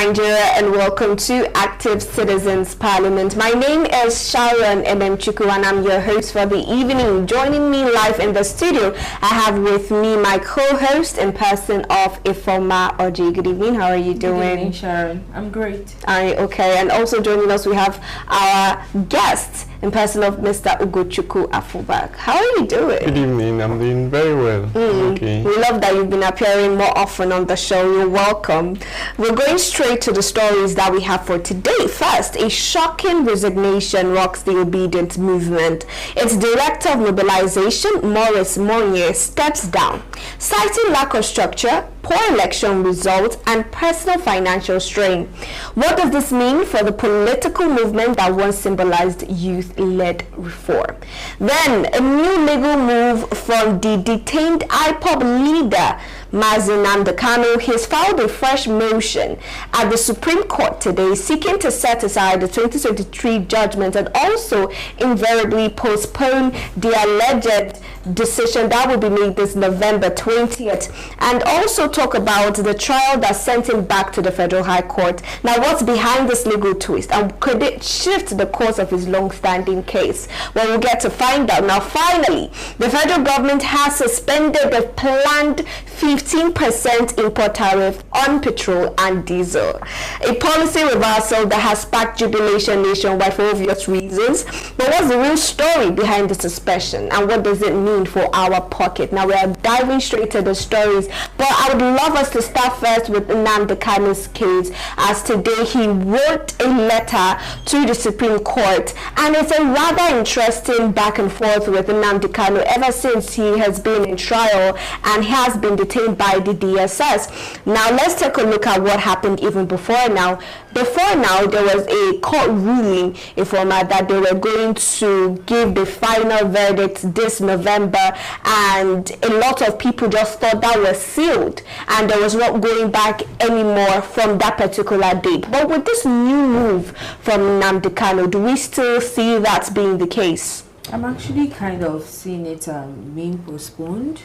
Nigeria, and welcome to Active Citizens Parliament. My name is Sharon Edemchuku, and I'm your host for the evening. Joining me live in the studio, I have with me my co-host in person of Ifoma Oji. Good evening. How are you doing? Good evening, Sharon. I'm great. Okay. And also joining us, we have our guest in person of Mr. Ugochukwu Afubak. How are you doing? Good evening. I'm doing very well. Okay. We love that you've been appearing more often on the show. You're welcome. We're going straight to the stories that we have for today. First, a shocking resignation rocks the obedient movement. Its director of mobilization, Maurice Monye, steps down, citing lack of structure, poor election results, and personal financial strain. What does this mean for the political movement that once symbolized youth-led reform? Then, a new legal move from the detained IPOB leader, Nnamdi Kanu. He's filed a fresh motion at the Supreme Court today seeking to set aside the 2023 judgment and also invariably postpone the alleged decision that will be made this November 20th, and also talk about the trial that sent him back to the Federal High Court. Now, what's behind this legal twist, and could it shift the course of his long-standing case? Well, we'll get to find out. Now, finally, the federal government has suspended the planned 15% import tariff on petrol and diesel, a policy reversal that has sparked jubilation nationwide for obvious reasons. But what's the real story behind the suspension, and what does it mean for our pocket? Now, we are diving straight to the stories, but I would love us to start first with Nnamdi Kanu's case, as today he wrote a letter to the Supreme Court, and it's a rather interesting back and forth with Nnamdi Kanu ever since he has been in trial and has been detained by the DSS. Now, let's take a look at what happened even before now. Before now, there was a court ruling in format that they were going to give the final verdict this November, and a lot of people just thought that was sealed and there was not going back anymore from that particular date. But with this new move from Nnamdi Kanu, do we still see that being the case? I'm actually kind of seeing it being postponed,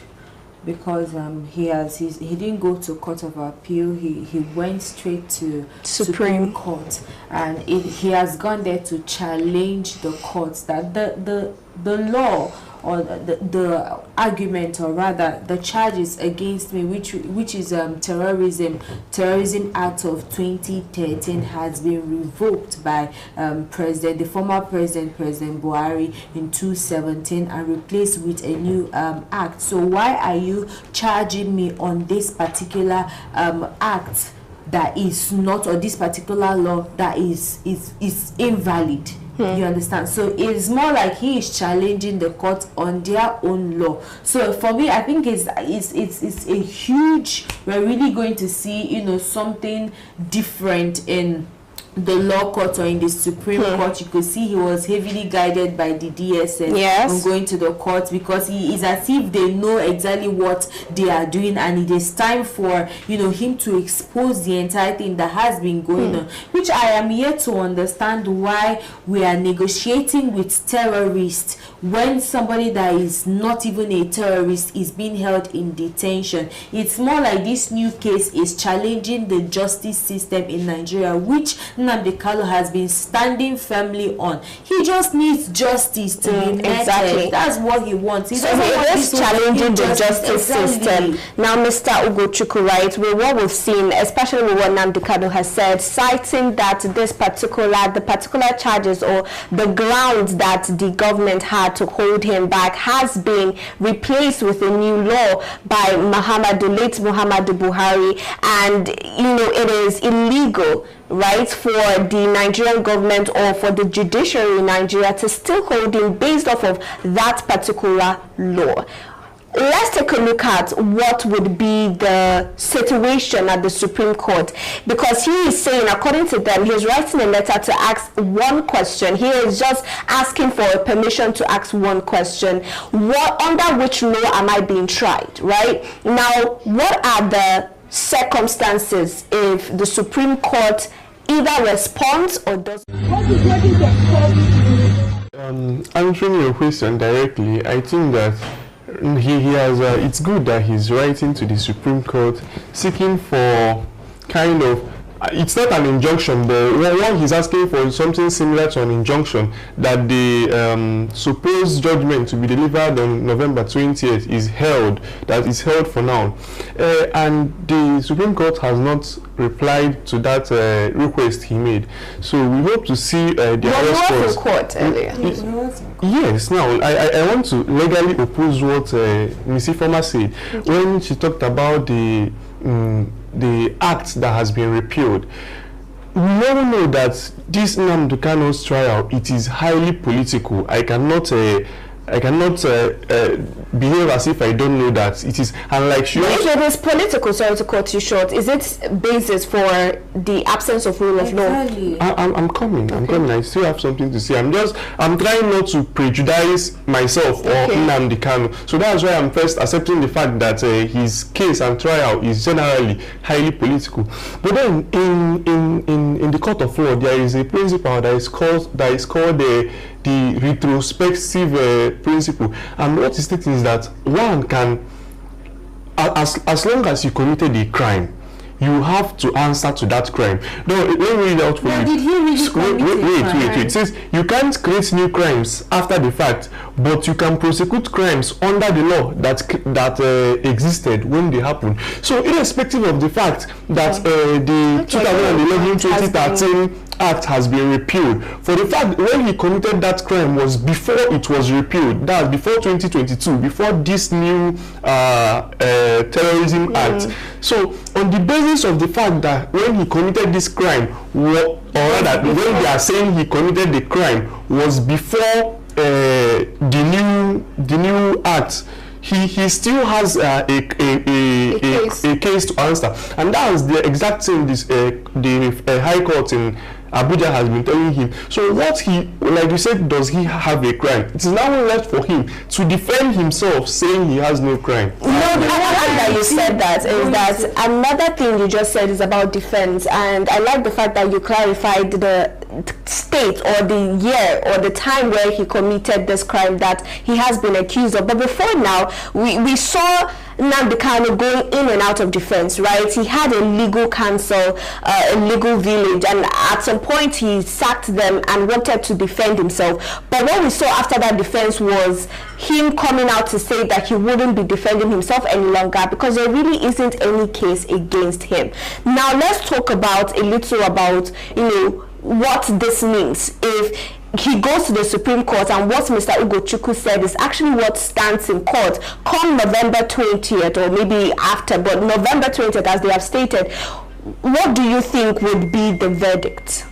because he didn't go to Court of Appeal. He went straight to Supreme Court, and he has gone there to challenge the courts that the law, or the argument, or rather the charges against me, which is terrorism act of 2013, has been revoked by the former president Buhari in 2017 and replaced with a new act. So why are you charging me on this particular act that is not, or this particular law that is invalid? You understand? So it's more like he is challenging the court on their own law. So for me, I think it's a huge. We're really going to see, something different in the law court or in the Supreme Court. You could see he was heavily guided by the DSS on going to the court, because he is as if they know exactly what they are doing, and it is time for him to expose the entire thing that has been going on, which I am yet to understand why we are negotiating with terrorists when somebody that is not even a terrorist is being held in detention. It's more like this new case is challenging the justice system in Nigeria, which Nnamdi Kanu has been standing firmly on. He just needs justice to be met. Exactly. That's what he wants. He so he is challenging the justice system. Now, Mr. Ugochukwu, right, with what we've seen, especially with what Nnamdi Kanu has said, citing that the particular charges or the grounds that the government had to hold him back has been replaced with a new law by the late Muhammadu Buhari, and it is illegal, right, for the Nigerian government or for the judiciary in Nigeria to still hold him based off of that particular law. Let's take a look at what would be the situation at the Supreme Court, because he is saying, according to them, he's writing a letter to ask one question. He is just asking for a permission to ask one question. Under which law am I being tried, right? Now, what are the circumstances if the Supreme Court either responds or doesn't? Answering your question directly, I think that he has. It's good that he's writing to the Supreme Court seeking for kind of it's not an injunction, but what he's asking for is something similar to an injunction, that the supposed judgment to be delivered on November 20th is held, that is held for now. And the Supreme Court has not replied to that request he made. So we hope to see the response. Court earlier. Yes, now I want to legally oppose what Ms. Ifoma said when she talked about the act that has been repealed. We all know that this Nnamdi Kanu's trial, it is highly political. I cannot behave as if I don't know that it is. And like she, if it is political, sorry to cut you short, is it basis for the absence of rule of law? I'm coming. I still have something to say. I'm trying not to prejudice myself or Nnamdi Kanu. So that's why I'm first accepting the fact that his case and trial is generally highly political. But then in the court of law, there is a principle that is called the retrospective principle, and what is stated is that one can, as long as you committed a crime, you have to answer to that crime. No, let me read out for you. Did he really wait. It says you can't create new crimes after the fact, but you can prosecute crimes under the law that existed when they happened. So irrespective of the fact that the 2011-2013 Act has been repealed, for the fact when he committed that crime was before it was repealed, that's before 2022, before this new terrorism act. So on the basis of the fact that when he committed this crime, or rather when they are saying he committed the crime was before the new act, he still has a case to answer, and that is the exact thing the High Court in Abuja has been telling him. So what he, like you said, does he have a crime? It is now left for him to defend himself, saying he has no crime. No, the fact that you said that is that another thing you just said is about defense, and I like the fact that you clarified the state or the year or the time where he committed this crime that he has been accused of. But before now, we saw Nnamdi Kanu going in and out of defense, right? He had a legal counsel, a legal village, and at some point he sacked them and wanted to defend himself. But what we saw after that defense was him coming out to say that he wouldn't be defending himself any longer because there really isn't any case against him. Now let's talk about a little about, what this means. If he goes to the Supreme Court, and what Mr. Ugochukwu said is actually what stands in court come November 20th, or maybe after, but November 20th, as they have stated, what do you think would be the verdict?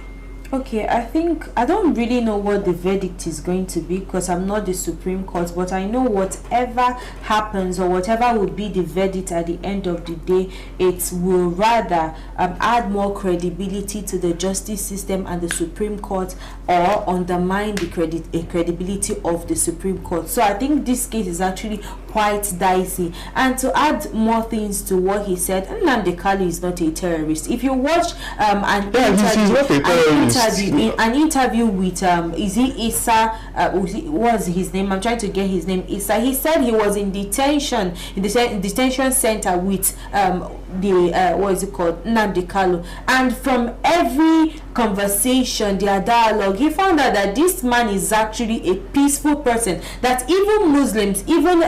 Okay, I don't really know what the verdict is going to be because I'm not the Supreme Court, but I know whatever happens or whatever will be the verdict at the end of the day, it will rather add more credibility to the justice system and the Supreme Court, or undermine the credibility of the Supreme Court. So I think this case is actually quite dicey. And to add more things to what he said, Nnamdi Kanu is not a terrorist. If you watch an interview with is he Issa, what was his name? I'm trying to get his name. Issa. He said he was in detention in the detention center with what is it called, Nnamdi Kanu, and from every conversation, their dialogue, he found out that this man is actually a peaceful person, that even Muslims, even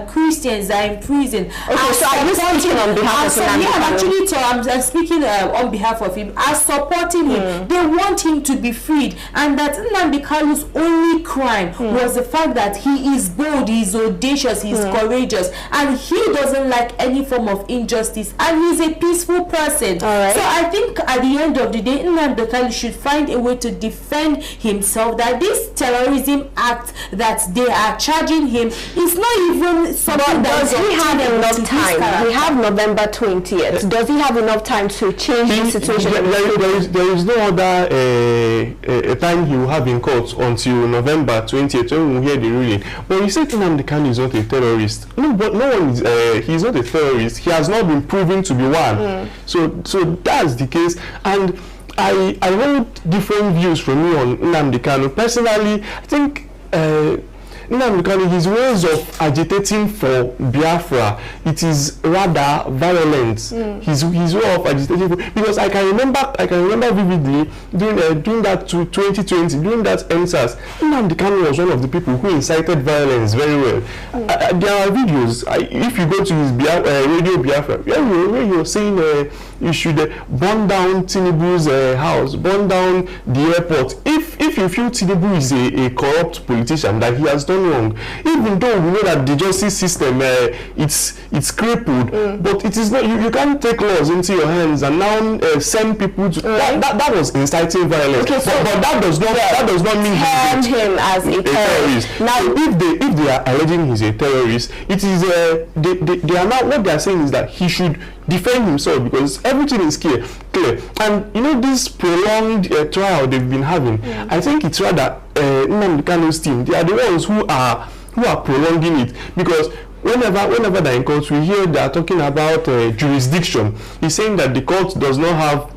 Christians are in prison. Okay, so are you speaking on behalf of Nnamdi Kanu? I'm speaking on behalf of him, as supporting him. They want him to be freed, and that Nnamdi Kanu's only crime was the fact that he is bold, he is audacious, he is courageous, and he doesn't like any form of injustice, and he's a peaceful person. So I think at the end of the day, Nnamdi Kanu should find a way to defend himself, that this terrorism act that they are charging him is not even something. But does he have enough time? We have November 20th. Does he have enough time to change the situation? There is no other time he will have in court until November 20th when we hear the ruling. But you said Nnamdi Kanu is not a terrorist. No, but no one is. He's not a terrorist. He has not been proven to be one. So that's the case. And I hold different views from you on Nnamdi Kanu. Personally, I think Nnamdi Kanu, his ways of agitating for Biafra, it is rather violent. His way of agitating for, because I can remember vividly during that 2020, during that NSAS, Nnamdi Kanu was one of the people who incited violence very well. There are videos. If you go to his Radio Biafra, where you're saying you should burn down Tinubu's house, burn down the airport. If you feel Tinubu is a corrupt politician, that he has done wrong, even though we know that the justice system it's crippled, but it is not. You can't take laws into your hands and now send people to that was inciting violence. Okay, so but that does not mean him as a terrorist. Now, if they are alleging he's a terrorist, it is they are not, what they are saying is that he should defend himself, because everything is clear. And you know, this prolonged trial they've been having, I think it's rather Nnamdi Kanu's team. They are the ones who are prolonging it, because whenever they're in court, we hear they are talking about jurisdiction. He's saying that the court does not have,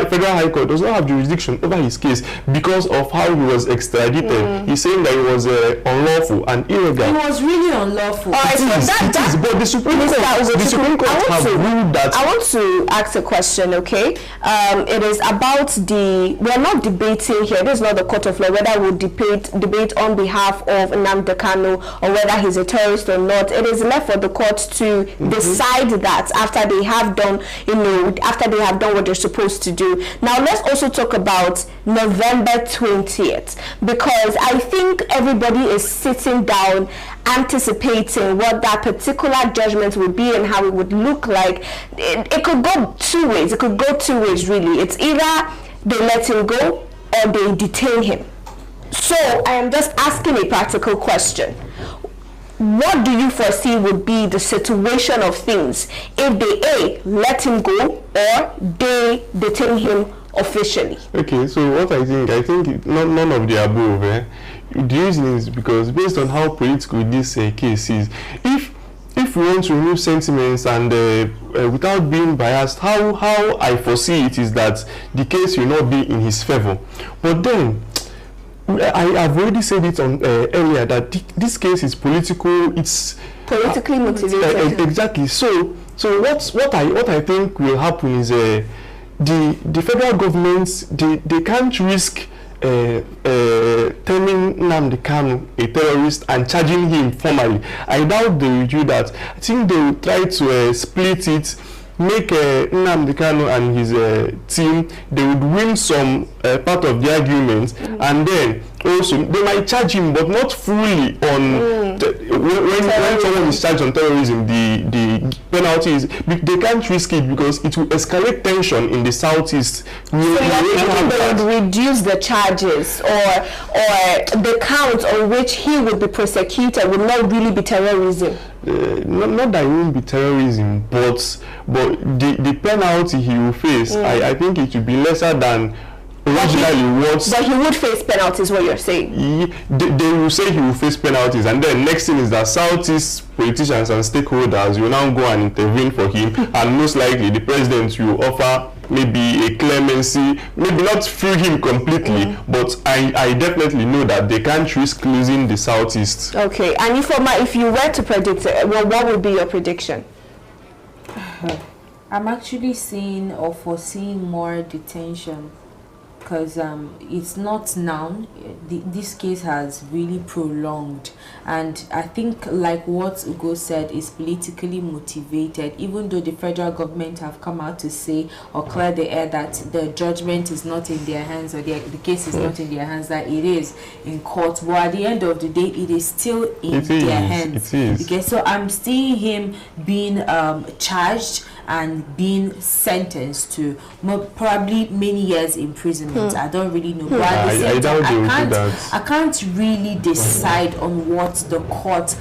Federal High Court does not have jurisdiction over his case because of how he was extradited. He's saying that it was unlawful and illegal. It was really unlawful. It is, but the Supreme Court have ruled that. I want to ask a question, okay? It is about we're not debating here, this is not the court of law, whether we'll debate on behalf of Nnamdi Kanu or whether he's a terrorist or not. It is left for the court to decide that after they have done, what they're supposed to do. Now let's also talk about November 20th, because I think everybody is sitting down anticipating what that particular judgment would be and how it would look like. It could go two ways. It could go two ways, really. It's either they let him go or they detain him. So I am just asking a practical question. What do you foresee would be the situation of things if they let him go or they detain him officially? Okay, so what I think none of the above. The reason is because based on how political this case is, if we want to remove sentiments and without being biased, how I foresee it is that the case will not be in his favor. But then I've already said it on earlier that this case is political. It's politically motivated. Exactly. So what I think will happen is the federal government they can't risk terming Nnamdi Kanu a terrorist and charging him formally. I doubt they will do that. I think they will try to split it, make Nnamdi Kanu and his team, they would win some part of the argument, and then also they might charge him, but not fully on when someone is charged on terrorism. The penalty is, they can't risk it because it will escalate tension in the southeast. So you're thinking they would reduce the charges, or the count on which he would be prosecuted would not really be terrorism? Not that it won't be terrorism, but the penalty he will face, I think it will be lesser than originally what. But he would face penalties, what you're saying? They will say he will face penalties, and then next thing is that Southeast politicians and stakeholders will now go and intervene for him, and most likely the president will offer maybe a clemency, maybe not free him completely, but I definitely know that they can't risk losing the Southeast. Okay, and if you were to predict it, well, what would be your prediction? I'm actually seeing or foreseeing more detention, because it's not now. This case has really prolonged, and I think, like what Ugo said, is politically motivated. Even though the federal government have come out to say or clear the air that the judgment is not in their hands, or the case is not in their hands, that it is in court, but at the end of the day it is still in their hands. Okay, so I'm seeing him being charged and being sentenced to probably many years imprisonment. I don't really know, but at the same time, I can't really decide on what the court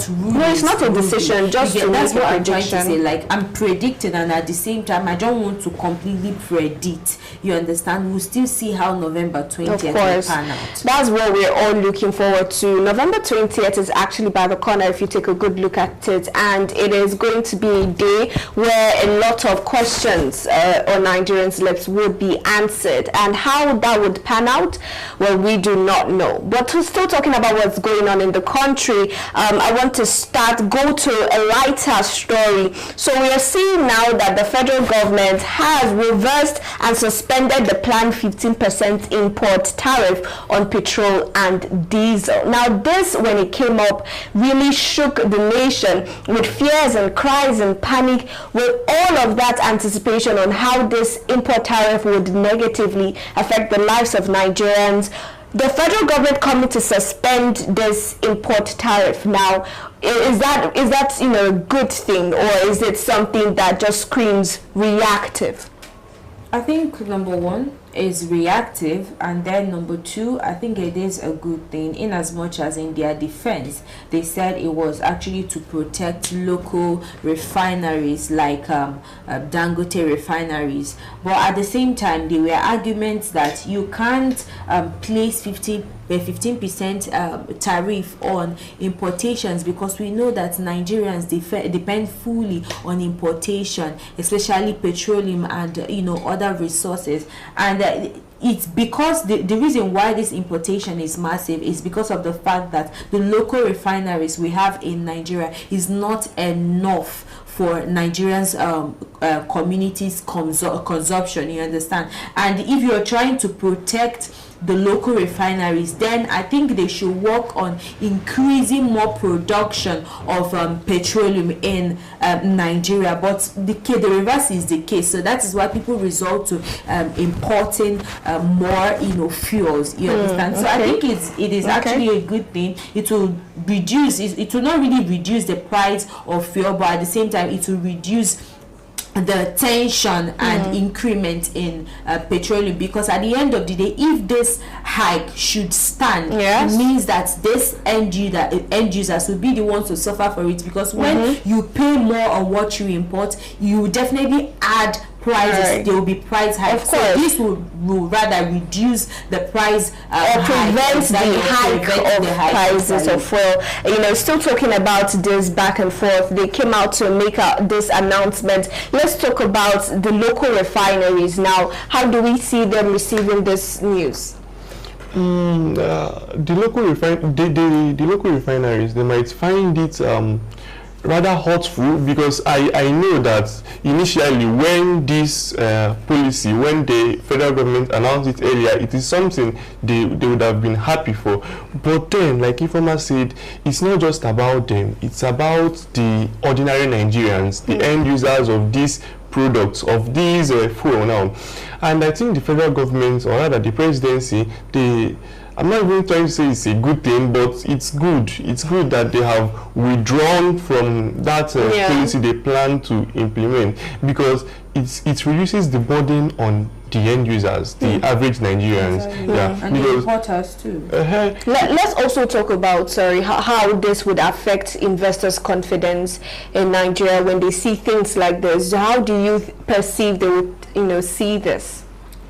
rules. No, it's not a decision, just to that's make what a I'm trying to prediction. say. Like, I'm predicting, and at the same time I don't want to completely predict. You understand? We'll still see how November 20th will pan out. That's what we're all looking forward to. November 20th is actually by the corner if you take a good look at it, and it is going to be a day where where a lot of questions on Nigerians' lips would be answered, and how that would pan out, well, we do not know. But we're still talking about what's going on in the country. I want to go to a lighter story. So we are seeing now that the federal government has reversed and suspended the planned 15% import tariff on petrol and diesel. Now this, when it came up, really shook the nation with fears and cries and panic, with all of that anticipation on how this import tariff would negatively affect the lives of Nigerians. The federal government coming to suspend this import tariff now, is that a good thing, or is it something that just screams reactive? I think number one is reactive, and then number two, I think it is a good thing, in as much as in their defense they said it was actually to protect local refineries like Dangote refineries. But at the same time, there were arguments that you can't place 15% tariff on importations, because we know that Nigerians depend fully on importation, especially petroleum and other resources. And it's because the reason why this importation is massive is because of the fact that the local refineries we have in Nigeria is not enough for Nigerians communities consumption, you understand. And if you're trying to protect the local refineries, then I think they should work on increasing more production of petroleum in Nigeria. But the reverse is the case, so that is why people resort to importing more fuels, you understand. So I think it is actually a good thing. It will reduce, it will not really reduce the price of fuel, but at the same time it will reduce the tension and increment in petroleum, because at the end of the day, if this hike should stand, it means that this end users will be the ones to suffer for it, because when you pay more on what you import, you definitely add prices, there will be price hikes. Of course. So this will rather reduce the price or prevent the hike of prices of fuel. Still talking about this back and forth, they came out to make this announcement. Let's talk about the local refineries now. How do we see them receiving this news? The local refineries, they might find it rather hurtful, because I know that initially when this policy, when the federal government announced it earlier, it is something they would have been happy for. But then, like Ifeoma said, it's not just about them, it's about the ordinary Nigerians, the end users of these products, of these fuel now. And I think the federal government, or rather the presidency, I'm not even trying to say it's a good thing, but it's good. It's good that they have withdrawn from that policy they plan to implement, because it reduces the burden on the end users, the average Nigerians. And the importers too. Let's also talk about how this would affect investors' confidence in Nigeria when they see things like this. How do you perceive they would see this?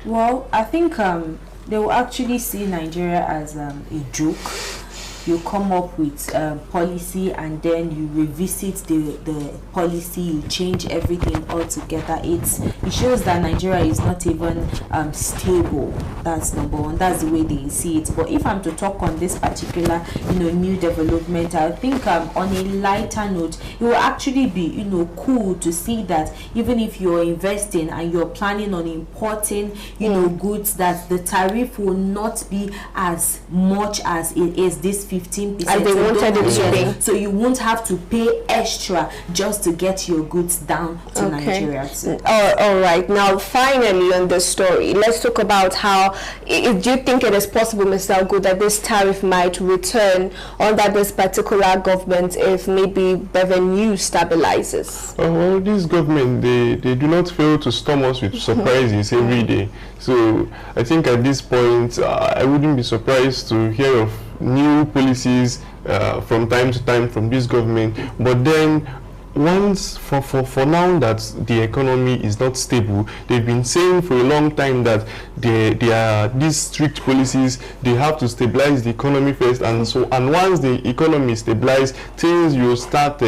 Well, I think they will actually see Nigeria as a joke. You come up with policy, and then you revisit the policy, you change everything altogether. It shows that Nigeria is not even stable. That's number one. That's the way they see it. But if I'm to talk on this particular new development, I think on a lighter note, it will actually be cool to see that even if you're investing and you're planning on importing goods, that the tariff will not be as much as it is this 15%. As they wanted it to be. So you won't have to pay extra just to get your goods down to Nigeria. So. All right. Now, finally on this story, let's talk about how, do you think it is possible, Mr. Ogo, that this tariff might return under this particular government if maybe revenue stabilizes? Well, this government, they do not fail to storm us with surprises every day. So I think at this point, I wouldn't be surprised to hear of new policies from time to time from this government. But then once for now that the economy is not stable, they've been saying for a long time that they are these strict policies, they have to stabilize the economy first, and once the economy stabilizes, things will start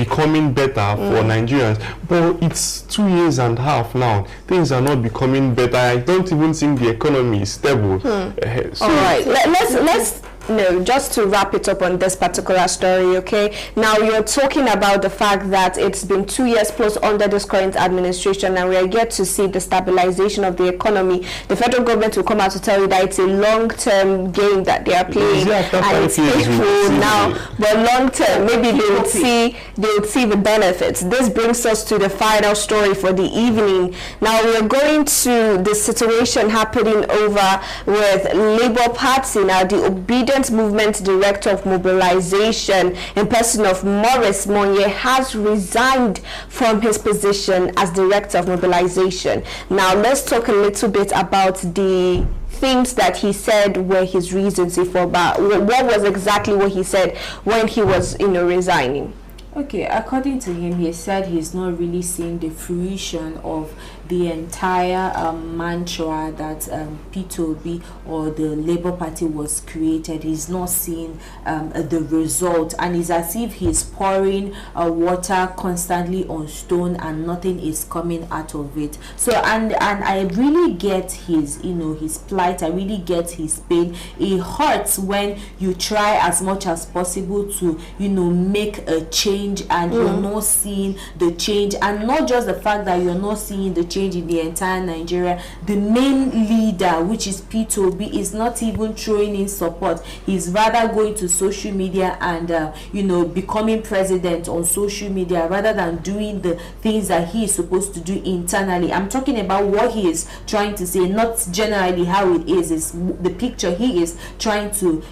becoming better for Nigerians. But it's 2 years and a half now. Things are not becoming better. I don't even think the economy is stable. So all right, let's no, just to wrap it up on this particular story, okay? Now, you're talking about the fact that it's been 2 years plus under this current administration, and we are yet to see the stabilization of the economy. The federal government will come out to tell you that it's a long-term game that they are playing, and it's painful now, but long-term, maybe they would see the benefits. This brings us to the final story for the evening. Now, we're going to the situation happening over with Labour Party. Now, the Obedient Movement Director of Mobilization, in person of Maurice Monye, has resigned from his position as Director of Mobilization. Now, let's talk a little bit about the things that he said were his reasons for that. What was exactly what he said when he was, resigning? Okay, according to him, he said he's not really seeing the fruition of the entire mantra that P2B or the Labour Party was created. He's not seeing the result, and it's as if he's pouring water constantly on stone and nothing is coming out of it. So and I really get his his plight. I really get his pain. It hurts when you try as much as possible to make a change and you're not seeing the change, and not just the fact that you're not seeing the change in the entire Nigeria. The main leader, which is P2B, is not even throwing in support. He's rather going to social media and becoming president on social media rather than doing the things that he is supposed to do internally. I'm talking about what he is trying to say, not generally how it is. It's the picture he is trying to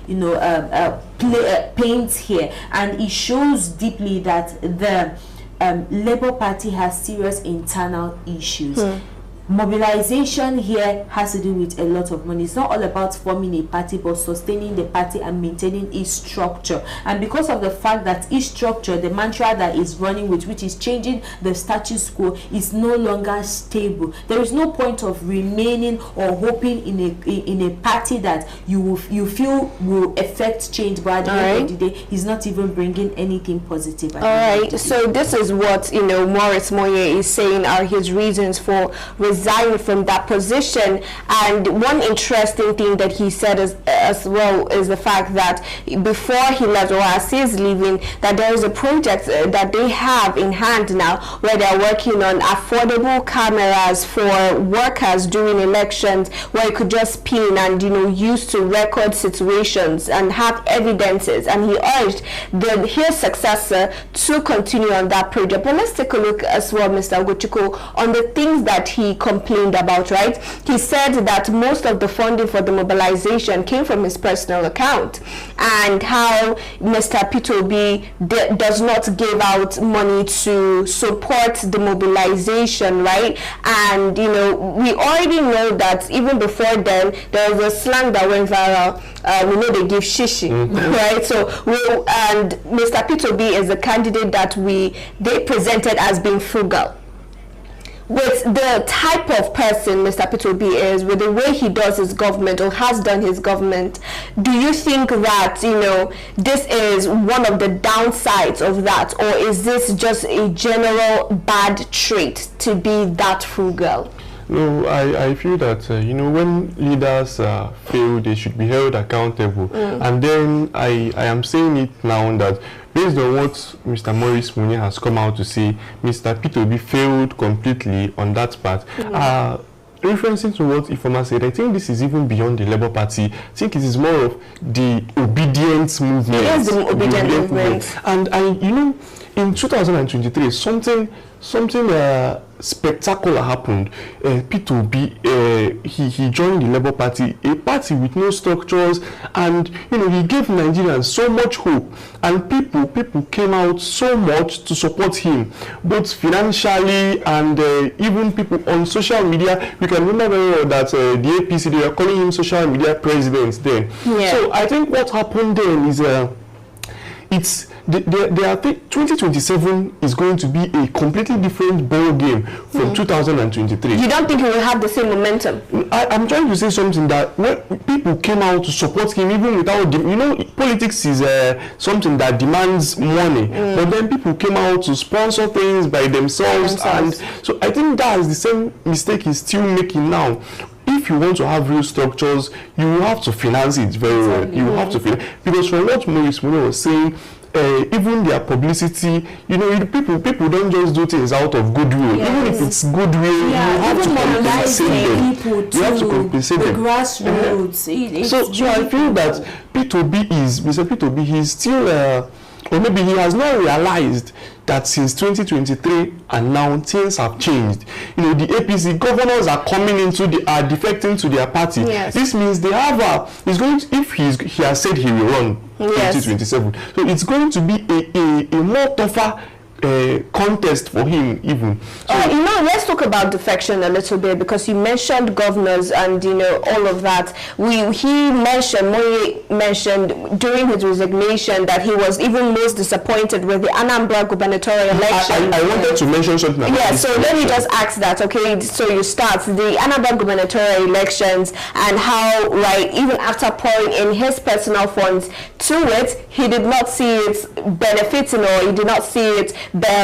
paint here, and it shows deeply that the Labour Party has serious internal issues. Mobilization here has to do with a lot of money. It's not all about forming a party, but sustaining the party and maintaining its structure. And because of the fact that its structure, the mantra that is running with, which is changing the status quo, is no longer stable, there is no point of remaining or hoping in a party that you feel will affect change, but at the end of the day, he's not even bringing anything positive. All right. So this is what Maurice Monye is saying are his reasons for resigning from that position. And one interesting thing that he said as well is the fact that before he left, or as he's leaving, that there is a project that they have in hand now where they're working on affordable cameras for workers during elections, where you could just pin and use to record situations and have evidences. And he urged his successor to continue on that project. But let's take a look as well, Mr. Ogochukwu, on the things that he complained about, right? He said that most of the funding for the mobilization came from his personal account, and how Mr. P2B does not give out money to support the mobilization, right? And we already know that even before then there was a slang that went viral. We know they give shishi, right? So and Mr. P2B is a candidate that they presented as being frugal. With the type of person Mr. P2B is, with the way he does his government or has done his government, do you think that this is one of the downsides of that, or is this just a general bad trait to be that frugal? No, I feel that when leaders fail, they should be held accountable. And then I am saying it now that based on what Mr. Maurice Monye has come out to say, Mr. P2B failed completely on that part. Referencing to what Ifoma said, I think this is even beyond the Labour Party. I think it is more of the obedience movement. Yes, the obedient movement. And in 2023, something spectacular happened. P2B, he joined the Labour Party, a party with no structures, and he gave Nigerians so much hope, and people came out so much to support him, both financially and even people on social media. We can remember very well that the APC, they were calling him social media president then. So I think what happened then it's they are 2027 is going to be a completely different ball game from 2023. You don't think he will have the same momentum? I'm trying to say something that when people came out to support him, even without politics is something that demands money, but then people came out to sponsor things by themselves. And so I think that is the same mistake he's still making now. If you want to have real structures, you will have to finance it very well. You will have to finance, because from what Maurice Mune was saying, even their publicity, people don't just do things out of goodwill. Yes. Even if it's goodwill, you have to compensate them. You have to compensate them. Grassroots. So I feel that Mr. P2B, he's still, or maybe he has not realized that since 2023 and now things have changed. The APC governors are coming into are defecting to their party. Yes. This means they have he has said he will run 2027. So it's going to be a more tougher contest for him even. So, let's talk about defection a little bit, because you mentioned governors and all of that. Moye mentioned during his resignation that he was even most disappointed with the Anambra gubernatorial election. I wanted to mention something about this. So let me just ask that, okay? So you start the Anambra gubernatorial elections and how, right, even after pouring in his personal funds to it, he did not see it benefiting, or he did not see it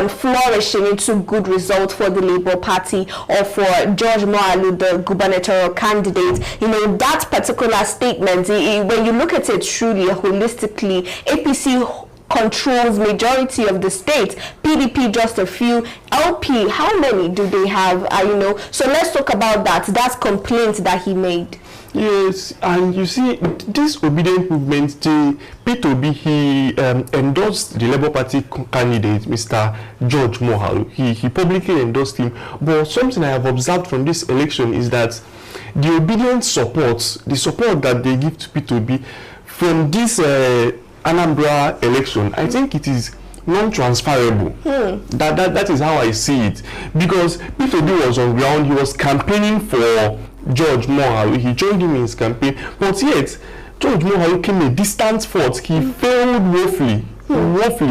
flourishing into good results for the Labour Party or for George Moalu, the gubernatorial candidate. That particular statement, when you look at it truly, holistically, APC controls majority of the state, PDP just a few, LP, how many do they have? So let's talk about that complaint that he made. Yes, and you see, this obedient movement, the P2B, he endorsed the Labour Party candidate, Mr. George Mohalu. He publicly endorsed him. But something I have observed from this election is that the obedient support, the support that they give to P2B from this Anambra election, I think it is non-transferable. That is how I see it. Because P2B was on ground, he was campaigning for George Mohalu. He joined him in his campaign, but yet George Mohalu came a distant fourth. He failed woefully,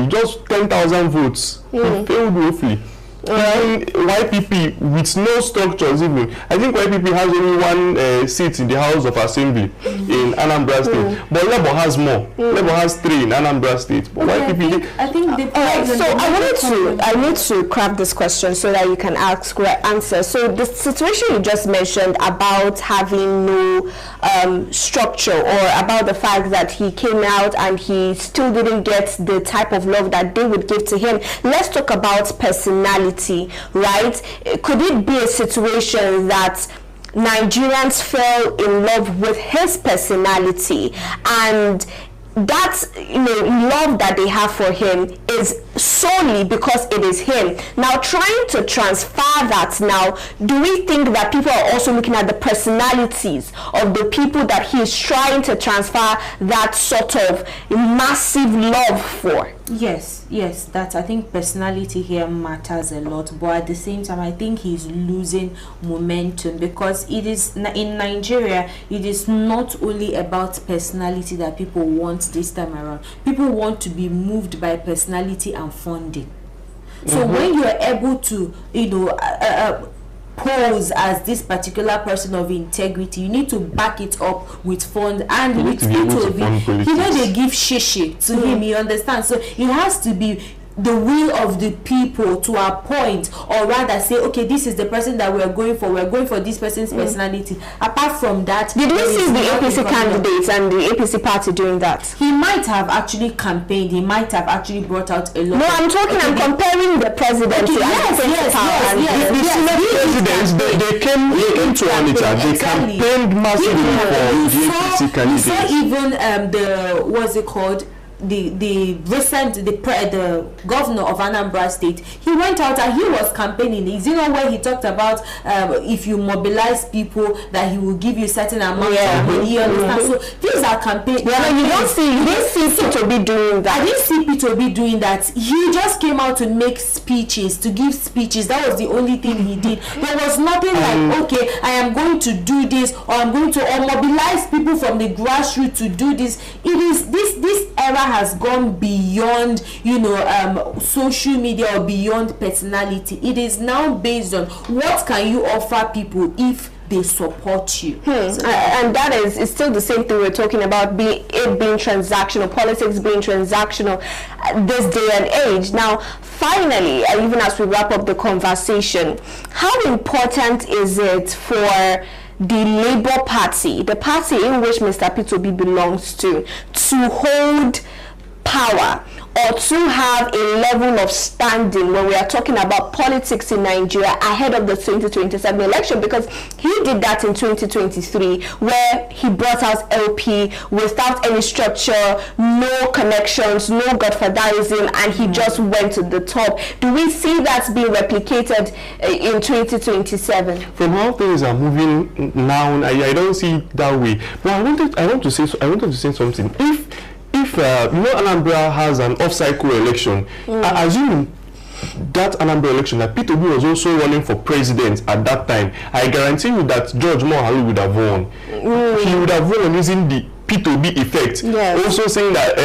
just 10,000 votes. He failed woefully. YPP with no structures even. I think YPP has only one seat in the House of Assembly in Anambra State, but Labour has more. Labour has 3 in Anambra State. But YPP. I think the so I need to craft this question so that you can answer. So the situation you just mentioned about having no structure, or about the fact that he came out and he still didn't get the type of love that they would give to him. Let's talk about personality. Right? Could it be a situation that Nigerians fell in love with his personality, and that love that they have for him is solely because it is him? Now, trying to transfer that, now, do we think that people are also looking at the personalities of the people that he is trying to transfer that sort of massive love for? Yes, that I think personality here matters a lot, but at the same time I think he's losing momentum, because it is in Nigeria, it is not only about personality that people want this time around. People want to be moved by personality and funding. So when you are able to pose as this particular person of integrity, you need to back it up with funds. And with P2B, they give shishi to him, you understand? So it has to be the will of the people to a point, or rather say, okay, this is the person that we're going for this person's personality. Apart from that, did we see the APC candidates and the APC party doing that? He might have actually campaiged, he might have actually brought out a lot. No, I'm comparing the presidency. They came into Onitsha, they campaigned massively for the APC candidates. We saw even the governor of Anambra State, he went out and he was campaigning. Is you know where he talked about if you mobilize people that he will give you certain amount of money, you understand? So these are campaigns. You didn't see P2B doing that. I didn't see P2B doing that. He just came out to make speeches, to give speeches. That was the only thing he did. There was nothing like, okay, I am going to do this, or I'm going to mobilize people from the grassroots to do this. It is this era has gone beyond, social media or beyond personality. It is now based on what can you offer people if they support you. And that is still the same thing we're talking about, being transactional, politics being transactional this day and age. Now, finally, even as we wrap up the conversation, how important is it for the Labour Party, the party in which Mr. Peter Obi belongs to hold power, or to have a level of standing when we are talking about politics in Nigeria ahead of the 2027 election? Because he did that in 2023, where he brought out LP without any structure, no connections, no godfatherism, and he just went to the top. Do we see that being replicated in 2027? From how things are moving now, I don't see it that way. But I wanted to say something. If Anambra has an off-cycle election, I assume that Anambra election that Peter Obi was also running for president at that time, I guarantee you that George Mohalu would have won. He would have won using the Peter Obi effect. Yes. Also saying that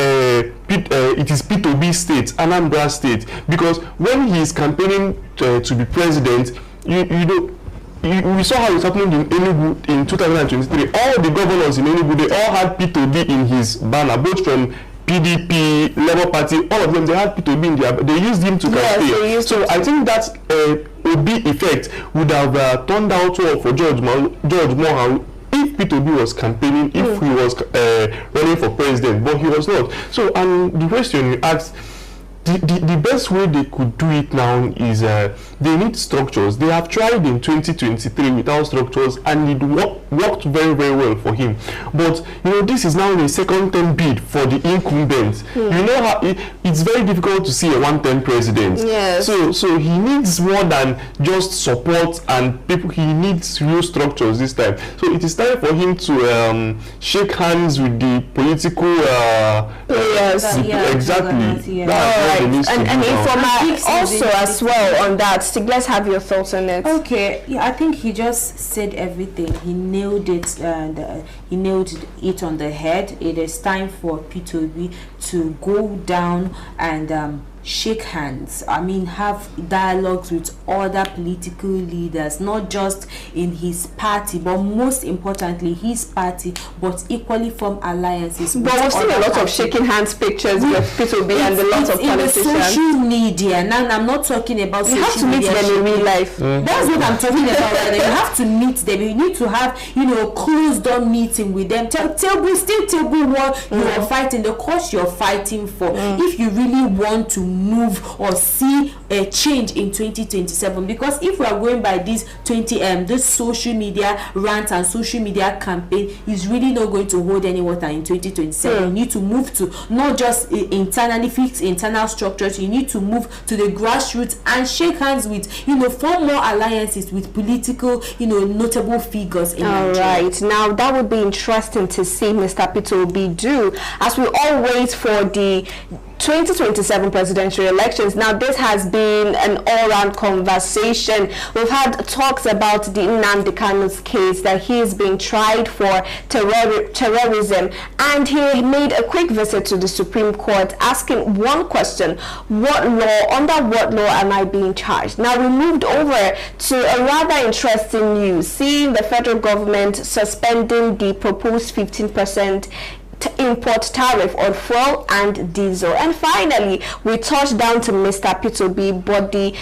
it is Peter Obi state, Anambra state, because when he is campaigning to be president, we saw how it's happening in Enugu in 2023. All the governors in Enugu, they all had Peter Obi in his banner, both from PDP, Labour Party, all of them, they had Peter Obi in their, they used him to campaign. So I think that Obi effect would have turned out well for George Mohalu if Peter Obi was campaigning, if he was running for president, but he was not. So, and the question you asked, the best way they could do it now is they need structures. They have tried in 2023 without structures, and it worked very, very well for him. But this is now a second-term bid for the incumbent. You know how it's very difficult to see a one-term president. Yes. So he needs more than just support and people. He needs real structures this time. So it is time for him to shake hands with the political. Yes. Exactly. All right. And informer also as well on that. Let's have your thoughts on it. Okay, yeah, I think he just said everything. He nailed it, and he nailed it on the head. It is time for P2B to go down and shake hands. I mean, have dialogues with other political leaders, not just in his party, but most importantly his party, but equally form alliances. But we've seen a lot of shaking hands pictures with P2B and a lot of politicians. In the social media. Now I'm not talking about social media. You have to meet them in real life. That's what I'm talking about right now. You have to meet them. You need to have, closed door meeting with them. Tell what you are fighting, the cause you're fighting for. If you really want to move or see a change in 2027, because if we are going by this this social media rant and social media campaign, is really not going to hold any water in 2027. You need to move to not just internally fix internal structures. You need to move to the grassroots and shake hands with form more alliances with political notable figures in Nigeria. All right, now that would be interesting to see Mr. Peter Obi do as we all wait for the 2027 presidential elections. Now, this has been an all-round conversation. We've had talks about the Nnamdi Kanu's case, that he is being tried for terrorism, and he made a quick visit to the Supreme Court asking one question: under what law am I being charged? Now, we moved over to a rather interesting news, seeing the federal government suspending the proposed 15% import tariff on fuel and diesel. And finally, we touched down to Mr. Peter Obi, but the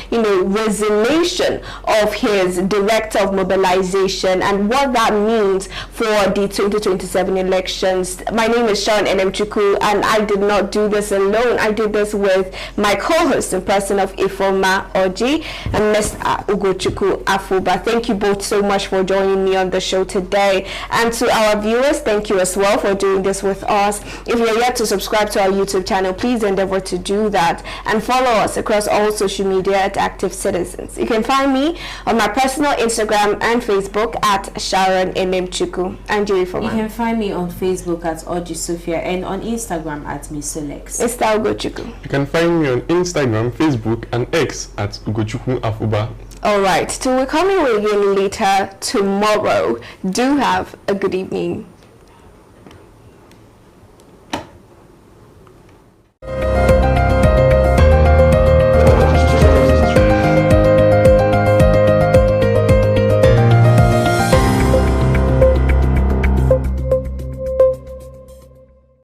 resignation of his director of mobilization and what that means for the 2027 elections. My name is Sharon Nnamdi, and I did not do this alone. I did this with my co-host in person of Ifoma Oji and Mr. Ugochukwu Afuba. Thank you both so much for joining me on the show today. And to our viewers, thank you as well for doing this with us. If you're yet to subscribe to our YouTube channel, please endeavor to do that and follow us across all social media at Active Citizens. You can find me on my personal Instagram and Facebook at Sharon Nnamdi. And Jerry Foreman. You can find me on Facebook at Oji Sophia and on Instagram at Miss Alex. It's Ugochukwu. You can find me on Instagram, Facebook, and X at Ugochukwu Afuba. All right, till we're coming again later tomorrow. Do have a good evening.